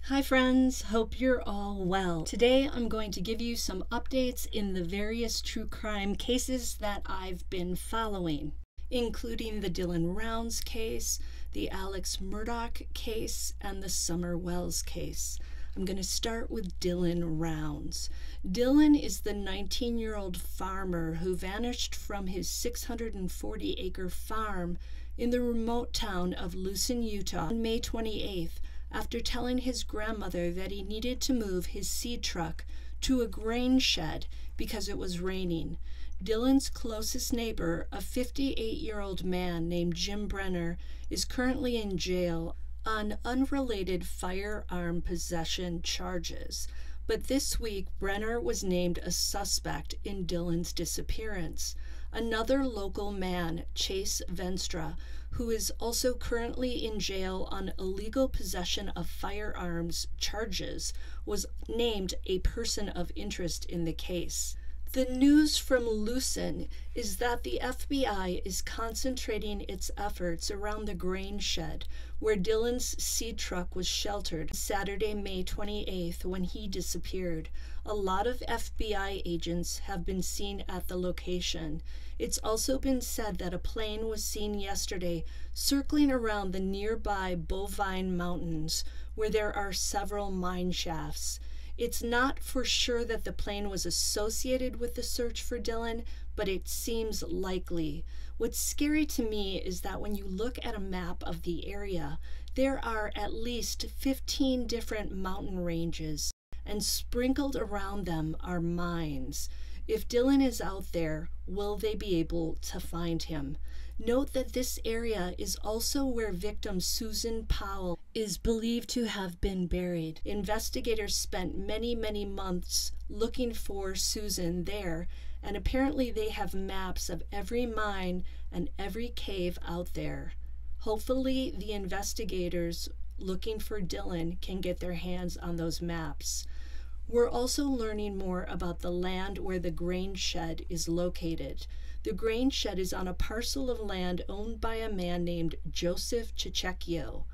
Hi friends, hope you're all well. Today I'm going to give you some updates in the various true crime cases that I've been following, including the Dylan Rounds case, the Alex Murdaugh case, and the Summer Wells case. I'm going to start with Dylan Rounds. Dylan is the 19-year-old farmer who vanished from his 640-acre farm in the remote town of Lucin, Utah on May 28th after telling his grandmother that he needed to move his seed truck to a grain shed because it was raining. Dylan's closest neighbor, a 58-year-old man named Jim Brenner, is currently in jail on unrelated firearm possession charges. But this week, Brenner was named a suspect in Dylan's disappearance. Another local man, Chase Menstrua, who is also currently in jail on illegal possession of firearms charges, was named a person of interest in the case. The news from Lucin is that the FBI is concentrating its efforts around the grain shed where Dylan's seed truck was sheltered Saturday, May 28th, when he disappeared. A lot of FBI agents have been seen at the location. It's also been said that a plane was seen yesterday circling around the nearby Bovine Mountains, where there are several mine shafts. It's not for sure that the plane was associated with the search for Dylan, but it seems likely. What's scary to me is that when you look at a map of the area, there are at least 15 different mountain ranges, and sprinkled around them are mines. If Dylan is out there, will they be able to find him? Note that this area is also where victim Susan Powell is believed to have been buried. Investigators spent many months looking for Susan there, and apparently they have maps of every mine and every cave out there. Hopefully the investigators looking for Dylan can get their hands on those maps. We're also learning more about the land where the grain shed is located. The grain shed is on a parcel of land owned by a man named Joseph Chichecchio.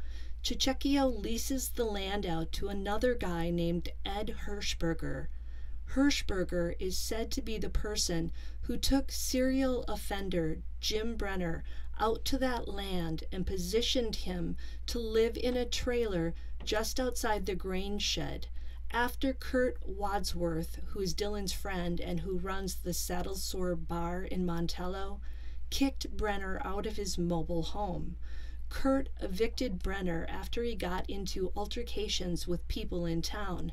Chichecchio leases the land out to another guy named Ed Hirschberger. Hirschberger is said to be the person who took serial offender Jim Brenner out to that land and positioned him to live in a trailer just outside the grain shed. After Kurt Wadsworth, who is Dylan's friend and who runs the Saddle Sore Bar in Montello, kicked Brenner out of his mobile home. Kurt evicted Brenner after he got into altercations with people in town.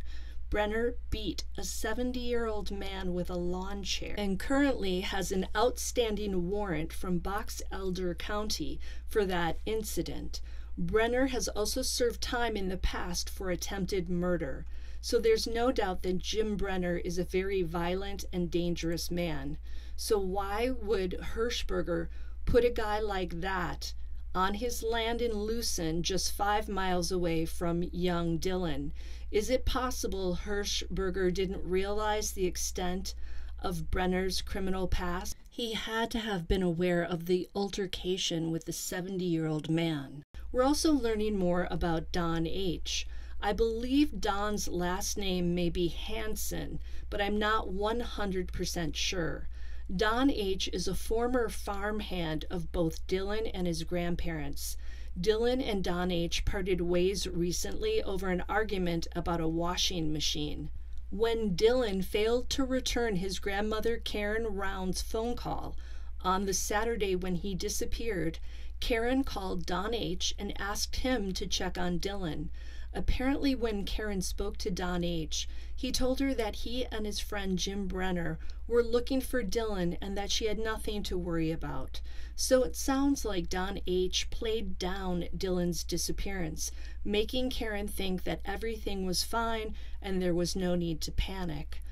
Brenner beat a 70-year-old man with a lawn chair and currently has an outstanding warrant from Box Elder County for that incident. Brenner has also served time in the past for attempted murder. So there's no doubt that Jim Brenner is a very violent and dangerous man. So why would Hirschberger put a guy like that on his land in Lucin, just 5 miles away from young Dylan? Is it possible Hirschberger didn't realize the extent of Brenner's criminal past? He had to have been aware of the altercation with the 70-year-old man. We're also learning more about Don H. I believe Don's last name may be Hansen, but I'm not 100% sure. Don H. is a former farmhand of both Dylan and his grandparents. Dylan and Don H. parted ways recently over an argument about a washing machine. When Dylan failed to return his grandmother Karen Round's phone call on the Saturday when he disappeared, Karen called Don H. and asked him to check on Dylan. Apparently, when Karen spoke to Don H., he told her that he and his friend Jim Brenner were looking for Dylan and that she had nothing to worry about. So it sounds like Don H. played down Dylan's disappearance, making Karen think that everything was fine and there was no need to panic.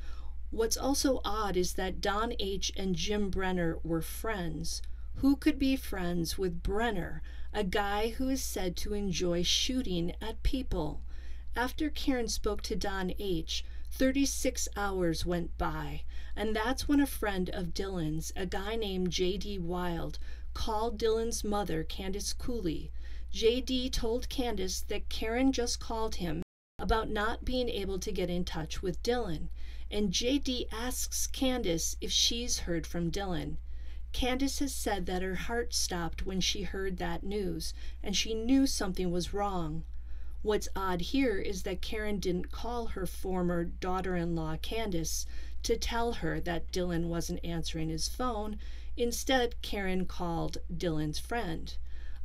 What's also odd is that Don H. and Jim Brenner were friends. Who could be friends with Brenner, a guy who is said to enjoy shooting at people? After Karen spoke to Don H., 36 hours went by, and that's when a friend of Dylan's, a guy named J.D. Wild, called Dylan's mother, Candace Cooley. J.D. told Candace that Karen just called him about not being able to get in touch with Dylan, and JD asks Candace if she's heard from Dylan. Candace has said that her heart stopped when she heard that news, and she knew something was wrong. What's odd here is that Karen didn't call her former daughter-in-law Candace to tell her that Dylan wasn't answering his phone. Instead, Karen called Dylan's friend.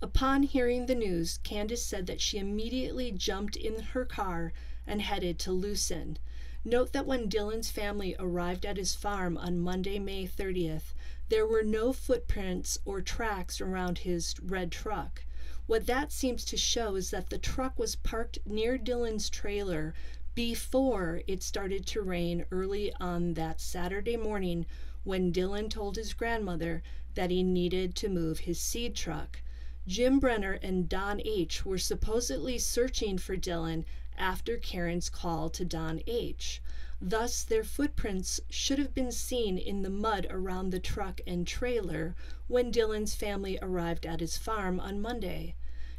Upon hearing the news, Candace said that she immediately jumped in her car and headed to Lucin. Note that when Dylan's family arrived at his farm on Monday, May 30th, there were no footprints or tracks around his red truck. What that seems to show is that the truck was parked near Dylan's trailer before it started to rain early on that Saturday morning when Dylan told his grandmother that he needed to move his seed truck. Jim Brenner and Don H. were supposedly searching for Dylan after Karen's call to Don H. Thus, their footprints should have been seen in the mud around the truck and trailer when Dylan's family arrived at his farm on Monday.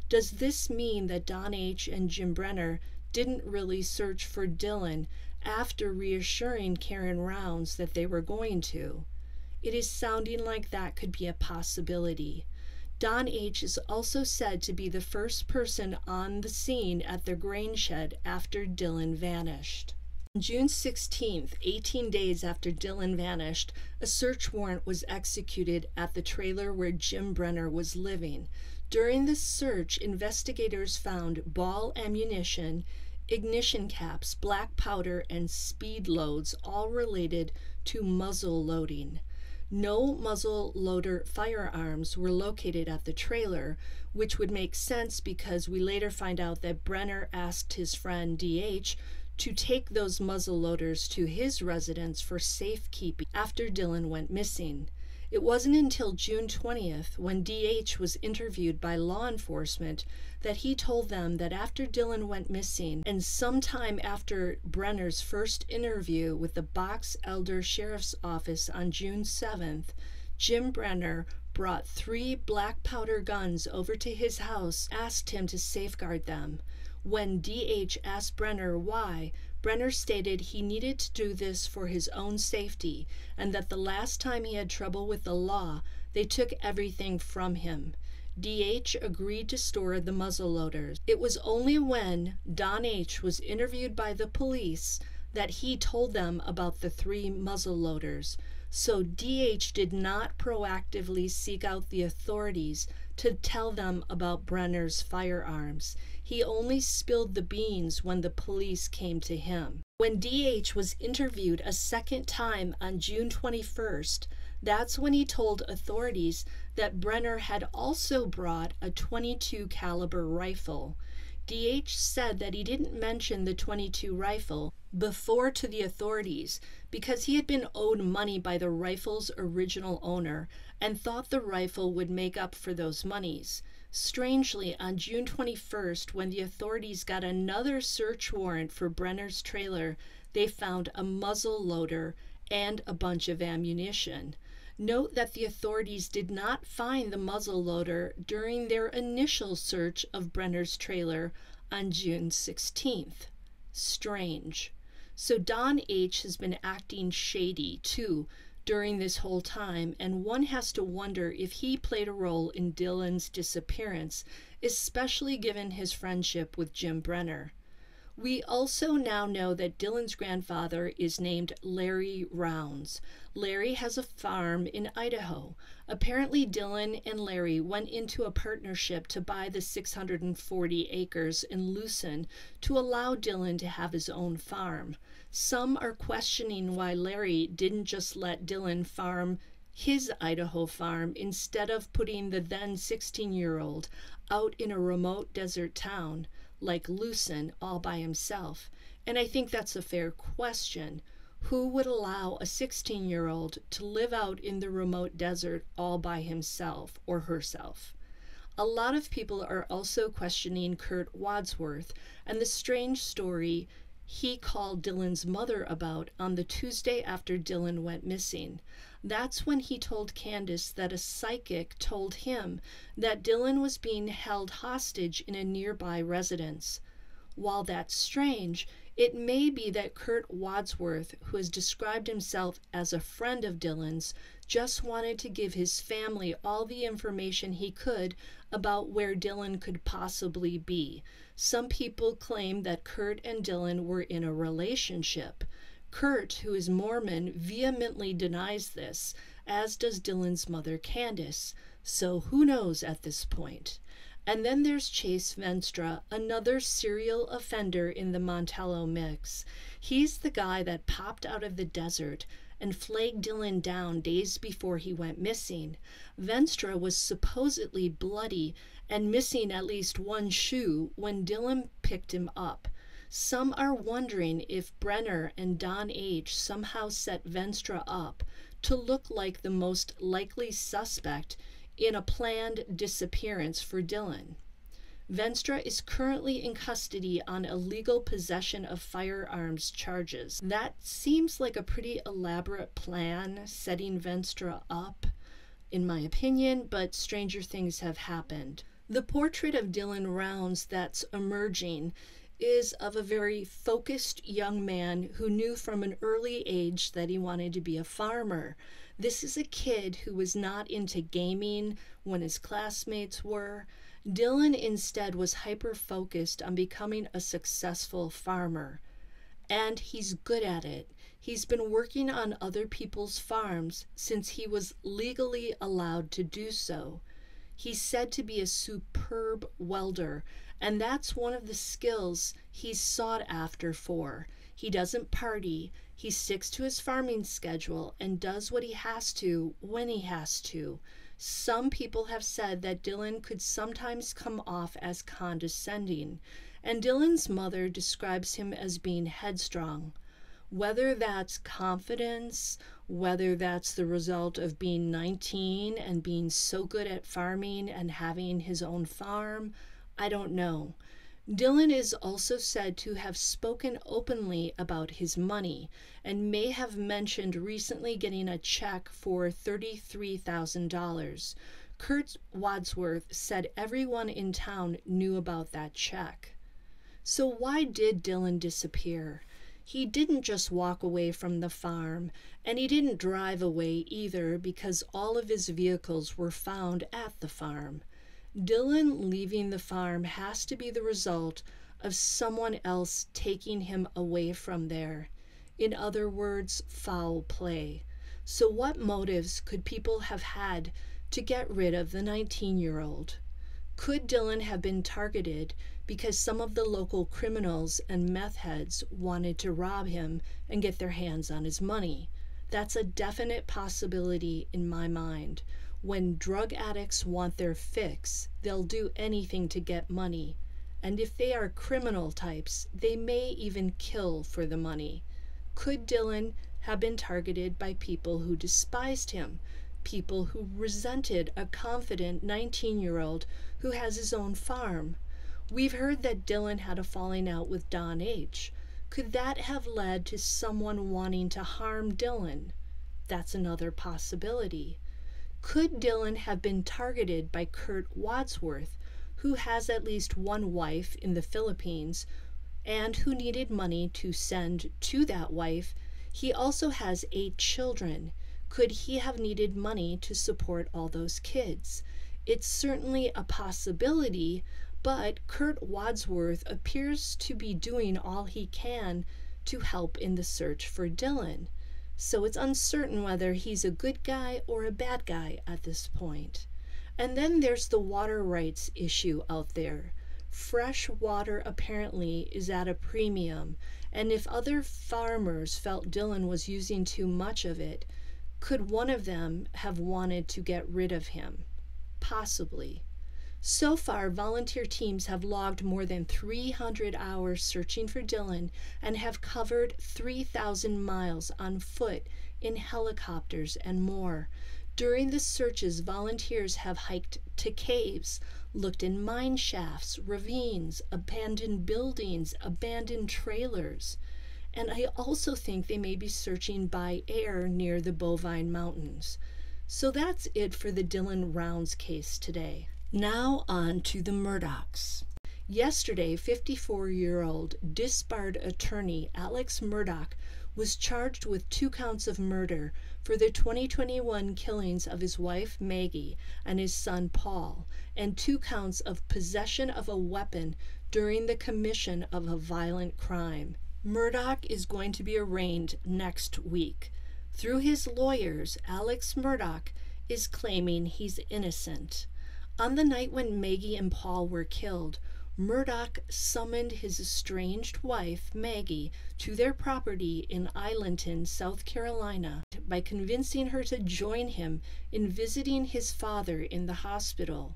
Does this mean that Don H. and Jim Brenner didn't really search for Dylan after reassuring Karen Rounds that they were going to? It is sounding like that could be a possibility. Don H. is also said to be the first person on the scene at the grain shed after Dylan vanished. On June 16th, 18 days after Dylan vanished, a search warrant was executed at the trailer where Jim Brenner was living. During the search, investigators found ball ammunition, ignition caps, black powder, and speed loads, all related to muzzle loading. No muzzle loader firearms were located at the trailer, which would make sense because we later find out that Brenner asked his friend D.H. to take those muzzle loaders to his residence for safekeeping after Dylan went missing. It wasn't until June 20th, when D.H. was interviewed by law enforcement, that he told them that after Dylan went missing, and sometime after Brenner's first interview with the Box Elder Sheriff's Office on June 7th, Jim Brenner brought 3 black powder guns over to his house, asked him to safeguard them. When D.H. asked Brenner why, Brenner stated he needed to do this for his own safety, and that the last time he had trouble with the law, they took everything from him. D.H. agreed to store the muzzle loaders. It was only when Don H. was interviewed by the police that he told them about the 3 muzzle loaders. So D.H. did not proactively seek out the authorities to tell them about Brenner's firearms. He only spilled the beans when the police came to him. When D.H. was interviewed a second time on June 21st, that's when he told authorities that Brenner had also brought a .22 caliber rifle. D.H. said that he didn't mention the .22 rifle before to the authorities because he had been owed money by the rifle's original owner and thought the rifle would make up for those monies. Strangely, on June 21st, when the authorities got another search warrant for Brenner's trailer, they found a muzzle loader and a bunch of ammunition. Note that the authorities did not find the muzzle loader during their initial search of Brenner's trailer on June 16th. Strange. So Don H. has been acting shady, too, during this whole time, and one has to wonder if he played a role in Dylan's disappearance, especially given his friendship with Jim Brenner. We also now know that Dylan's grandfather is named Larry Rounds. Larry has a farm in Idaho. Apparently Dylan and Larry went into a partnership to buy the 640 acres in Lucin to allow Dylan to have his own farm. Some are questioning why Larry didn't just let Dylan farm his Idaho farm instead of putting the then 16-year-old out in a remote desert town like Lucin all by himself. And I think that's a fair question. Who would allow a 16-year-old to live out in the remote desert all by himself or herself? A lot of people are also questioning Kurt Wadsworth and the strange story he called Dylan's mother about on the Tuesday after Dylan went missing. That's when he told Candace that a psychic told him that Dylan was being held hostage in a nearby residence. While that's strange, it may be that Kurt Wadsworth, who has described himself as a friend of Dylan's, just wanted to give his family all the information he could about where Dylan could possibly be. Some people claim that Kurt and Dylan were in a relationship. Kurt, who is Mormon, vehemently denies this, as does Dylan's mother, Candace. So who knows at this point? And then there's Chase Menstrua, another serial offender in the Montello mix. He's the guy that popped out of the desert and flagged Dylan down days before he went missing. Menstrua was supposedly bloody and missing at least one shoe when Dylan picked him up. Some are wondering if Brenner and Don H. somehow set Menstrua up to look like the most likely suspect in a planned disappearance for Dylan. Menstrua is currently in custody on illegal possession of firearms charges. That seems like a pretty elaborate plan, setting Menstrua up, in my opinion, but stranger things have happened. The portrait of Dylan Rounds that's emerging is of a very focused young man who knew from an early age that he wanted to be a farmer. This is a kid who was not into gaming when his classmates were. Dylan instead was hyper-focused on becoming a successful farmer. And he's good at it. He's been working on other people's farms since he was legally allowed to do so. He's said to be a superb welder, and that's one of the skills he's sought after for. He doesn't party. He sticks to his farming schedule and does what he has to when he has to. Some people have said that Dylan could sometimes come off as condescending, and Dylan's mother describes him as being headstrong. Whether that's confidence, whether that's the result of being 19 and being so good at farming and having his own farm, I don't know. Dylan is also said to have spoken openly about his money and may have mentioned recently getting a check for $33,000. Kurt Wadsworth said everyone in town knew about that check. So why did Dylan disappear? He didn't just walk away from the farm, and he didn't drive away either because all of his vehicles were found at the farm. Dylan leaving the farm has to be the result of someone else taking him away from there. In other words, foul play. So what motives could people have had to get rid of the 19-year-old? Could Dylan have been targeted because some of the local criminals and meth heads wanted to rob him and get their hands on his money? That's a definite possibility in my mind. When drug addicts want their fix, they'll do anything to get money. And if they are criminal types, they may even kill for the money. Could Dylan have been targeted by people who despised him, people who resented a confident 19-year-old who has his own farm? We've heard that Dylan had a falling out with Don H. Could that have led to someone wanting to harm Dylan? That's another possibility. Could Dylan have been targeted by Kurt Wadsworth, who has at least one wife in the Philippines and who needed money to send to that wife? He also has 8 children. Could he have needed money to support all those kids? It's certainly a possibility, but Kurt Wadsworth appears to be doing all he can to help in the search for Dylan. So it's uncertain whether he's a good guy or a bad guy at this point. And then there's the water rights issue out there. Fresh water apparently is at a premium, and if other farmers felt Dylan was using too much of it, could one of them have wanted to get rid of him? Possibly. So far, volunteer teams have logged more than 300 hours searching for Dylan and have covered 3,000 miles on foot, in helicopters, and more. During the searches, volunteers have hiked to caves, looked in mine shafts, ravines, abandoned buildings, abandoned trailers. And I also think they may be searching by air near the Bovine Mountains. So that's it for the Dylan Rounds case today. Now on to the Murdaughs. Yesterday, 54-year-old disbarred attorney Alex Murdaugh was charged with 2 counts of murder for the 2021 killings of his wife Maggie and his son Paul, and 2 counts of possession of a weapon during the commission of a violent crime. Murdaugh is going to be arraigned next week. Through his lawyers, Alex Murdaugh is claiming he's innocent. On the night when Maggie and Paul were killed, Murdaugh summoned his estranged wife, Maggie, to their property in Islandton, South Carolina, by convincing her to join him in visiting his father in the hospital.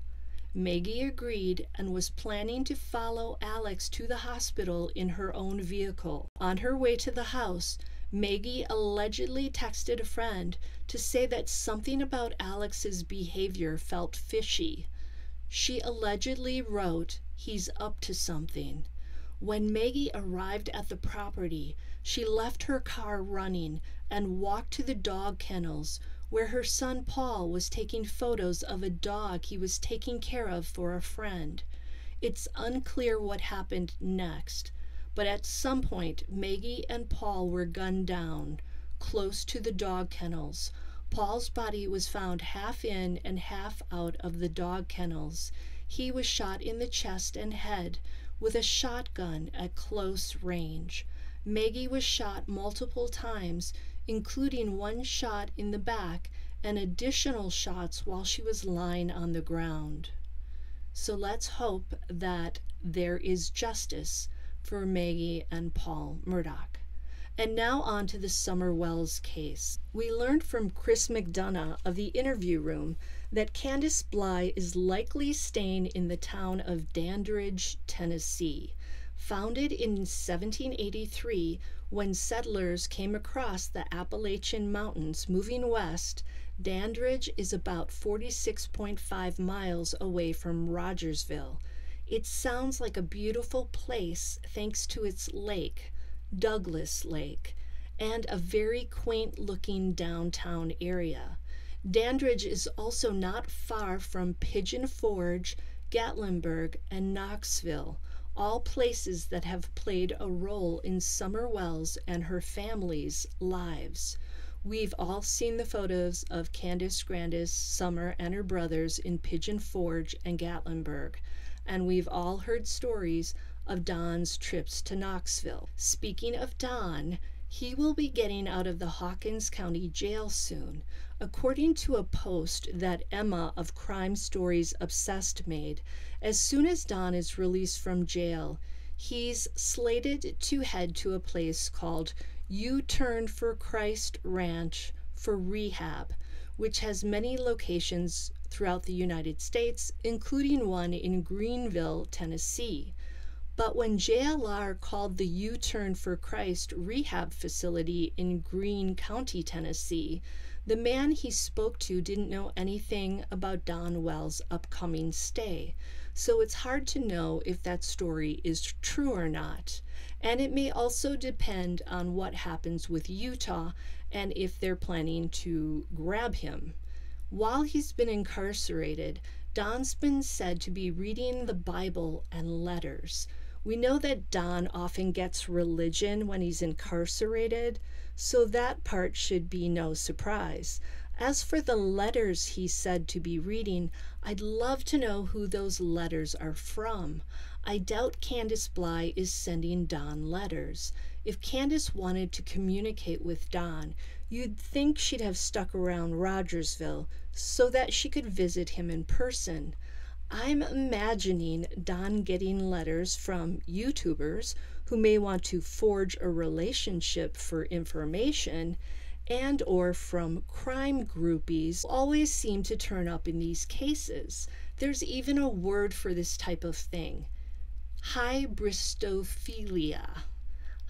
Maggie agreed and was planning to follow Alex to the hospital in her own vehicle. On her way to the house, Maggie allegedly texted a friend to say that something about Alex's behavior felt fishy. She allegedly wrote, "He's up to something." When Maggie arrived at the property, she left her car running and walked to the dog kennels, where her son Paul was taking photos of a dog he was taking care of for a friend. It's unclear what happened next, but at some point Maggie and Paul were gunned down close to the dog kennels. Paul's body was found half in and half out of the dog kennels. He was shot in the chest and head with a shotgun at close range. Maggie was shot multiple times, including 1 shot in the back and additional shots while she was lying on the ground. So let's hope that there is justice for Maggie and Paul Murdaugh. And now on to the Summer Wells case. We learned from Chris McDonough of the Interview Room that Candace Bly is likely staying in the town of Dandridge, Tennessee. Founded in 1783, when settlers came across the Appalachian Mountains moving west, Dandridge is about 46.5 miles away from Rogersville. It sounds like a beautiful place thanks to its lake, Douglas Lake, and a very quaint-looking downtown area. Dandridge is also not far from Pigeon Forge, Gatlinburg, and Knoxville, all places that have played a role in Summer Wells and her family's lives. We've all seen the photos of Candace Grandis, Summer, and her brothers in Pigeon Forge and Gatlinburg, and we've all heard stories of Don's trips to Knoxville. Speaking of Don, he will be getting out of the Hawkins County Jail soon. According to a post that Emma of Crime Stories Obsessed made, as soon as Don is released from jail, he's slated to head to a place called U-Turn for Christ Ranch for rehab, which has many locations throughout the United States, including one in Greenville, Tennessee. But when JLR called the U-Turn for Christ rehab facility in Greene County, Tennessee, the man he spoke to didn't know anything about Don Wells' upcoming stay, so it's hard to know if that story is true or not. And it may also depend on what happens with Utah and if they're planning to grab him. While he's been incarcerated, Don's been said to be reading the Bible and letters. We know that Don often gets religion when he's incarcerated, so that part should be no surprise. As for the letters he's said to be reading, I'd love to know who those letters are from. I doubt Candace Bly is sending Don letters. If Candace wanted to communicate with Don, you'd think she'd have stuck around Rogersville so that she could visit him in person. I'm imagining Don getting letters from YouTubers who may want to forge a relationship for information, and or from crime groupies who always seem to turn up in these cases. There's even a word for this type of thing: Hybristophilia.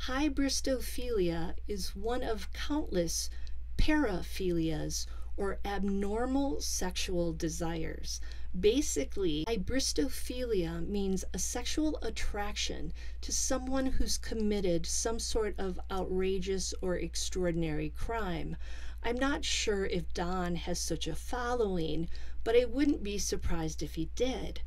Hybristophilia is one of countless paraphilias, or abnormal sexual desires. Basically, hybristophilia means a sexual attraction to someone who's committed some sort of outrageous or extraordinary crime. I'm not sure if Don has such a following, but I wouldn't be surprised if he did.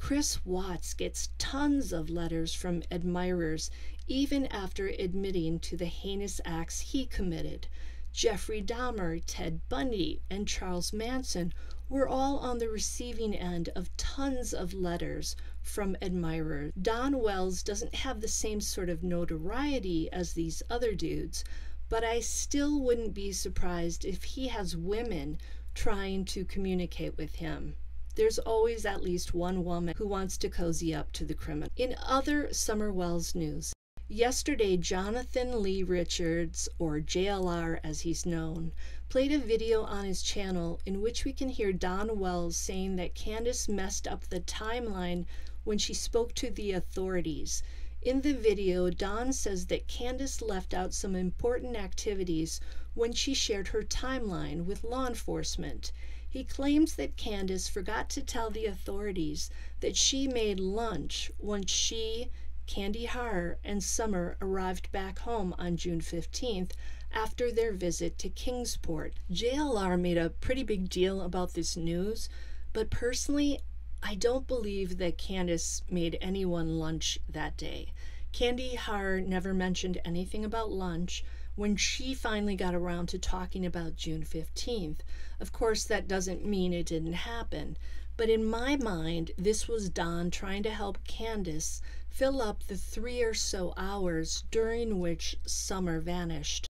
Chris Watts gets tons of letters from admirers even after admitting to the heinous acts he committed. Jeffrey Dahmer, Ted Bundy, and Charles Manson were all on the receiving end of tons of letters from admirers. Don Wells doesn't have the same sort of notoriety as these other dudes, but I still wouldn't be surprised if he has women trying to communicate with him. There's always at least one woman who wants to cozy up to the criminal. In other Summer Wells news, yesterday Jonathan Lee Richards, or JLR as he's known, played a video on his channel in which we can hear Don Wells saying that Candace messed up the timeline when she spoke to the authorities. In the video, Don says that Candace left out some important activities when she shared her timeline with law enforcement. He claims that Candace forgot to tell the authorities that she made lunch once she, Candy Har, and Summer arrived back home on June 15th after their visit to Kingsport. JLR made a pretty big deal about this news, but personally, I don't believe that Candace made anyone lunch that day. Candy Har never mentioned anything about lunch when she finally got around to talking about June 15th. Of course, that doesn't mean it didn't happen, but in my mind, this was Don trying to help Candace fill up the 3 or so hours during which Summer vanished.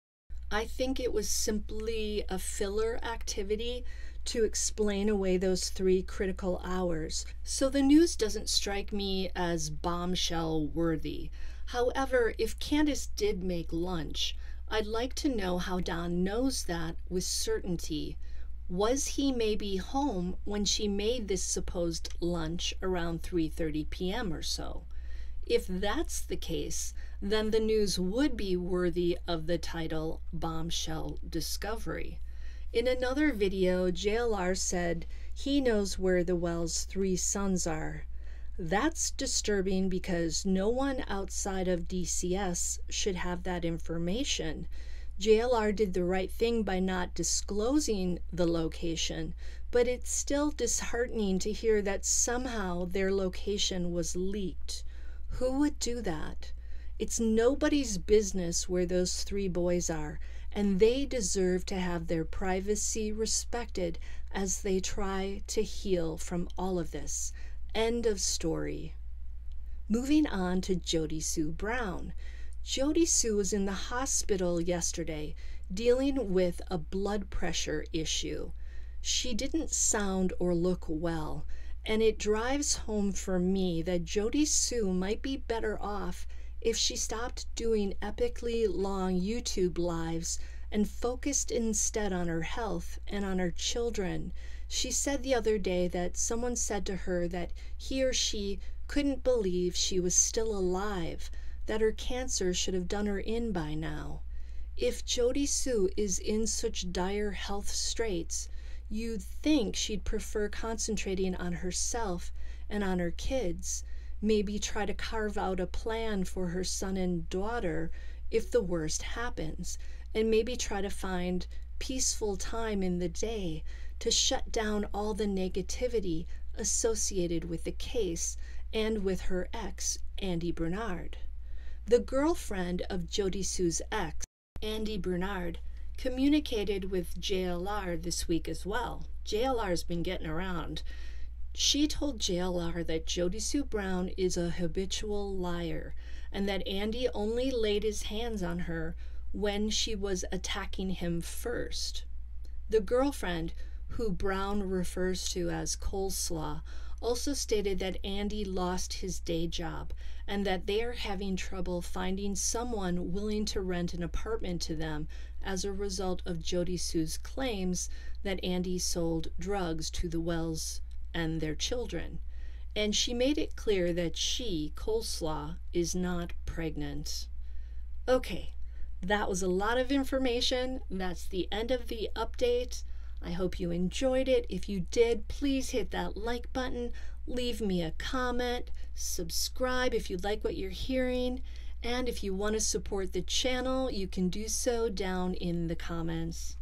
I think it was simply a filler activity to explain away those 3 critical hours, so the news doesn't strike me as bombshell worthy. However, if Candace did make lunch, I'd like to know how Don knows that with certainty. Was he maybe home when she made this supposed lunch around 3:30 p.m. or so? If that's the case, then the news would be worthy of the title Bombshell Discovery. In another video, JLR said he knows where the Wells' 3 sons are. That's disturbing because no one outside of DCS should have that information. JLR did the right thing by not disclosing the location, but it's still disheartening to hear that somehow their location was leaked. Who would do that? It's nobody's business where those 3 boys are, and they deserve to have their privacy respected as they try to heal from all of this. End of story. Moving on to Jody Sue Brown. Jody Sue was in the hospital yesterday dealing with a blood pressure issue. She didn't sound or look well, and it drives home for me that Jody Sue might be better off if she stopped doing epically long YouTube lives and focused instead on her health and on her children. She said the other day that someone said to her that he or she couldn't believe she was still alive, that her cancer should have done her in by now. If Jody Sue is in such dire health straits, you'd think she'd prefer concentrating on herself and on her kids, maybe try to carve out a plan for her son and daughter if the worst happens, and maybe try to find peaceful time in the day to shut down all the negativity associated with the case and with her ex, Andy Bernard. The girlfriend of Jody Sue's ex, Andy Bernard, communicated with JLR this week as well. JLR's been getting around. She told JLR that Jody Sue Brown is a habitual liar and that Andy only laid his hands on her when she was attacking him first. The girlfriend, who Brown refers to as Coleslaw, also stated that Andy lost his day job and that they are having trouble finding someone willing to rent an apartment to them as a result of Jody Sue's claims that Andy sold drugs to the Wells and their children. And she made it clear that she, Coleslaw, is not pregnant. Okay, that was a lot of information. That's the end of the update. I hope you enjoyed it. If you did, please hit that like button, leave me a comment, subscribe if you like what you're hearing, and if you want to support the channel, you can do so down in the comments.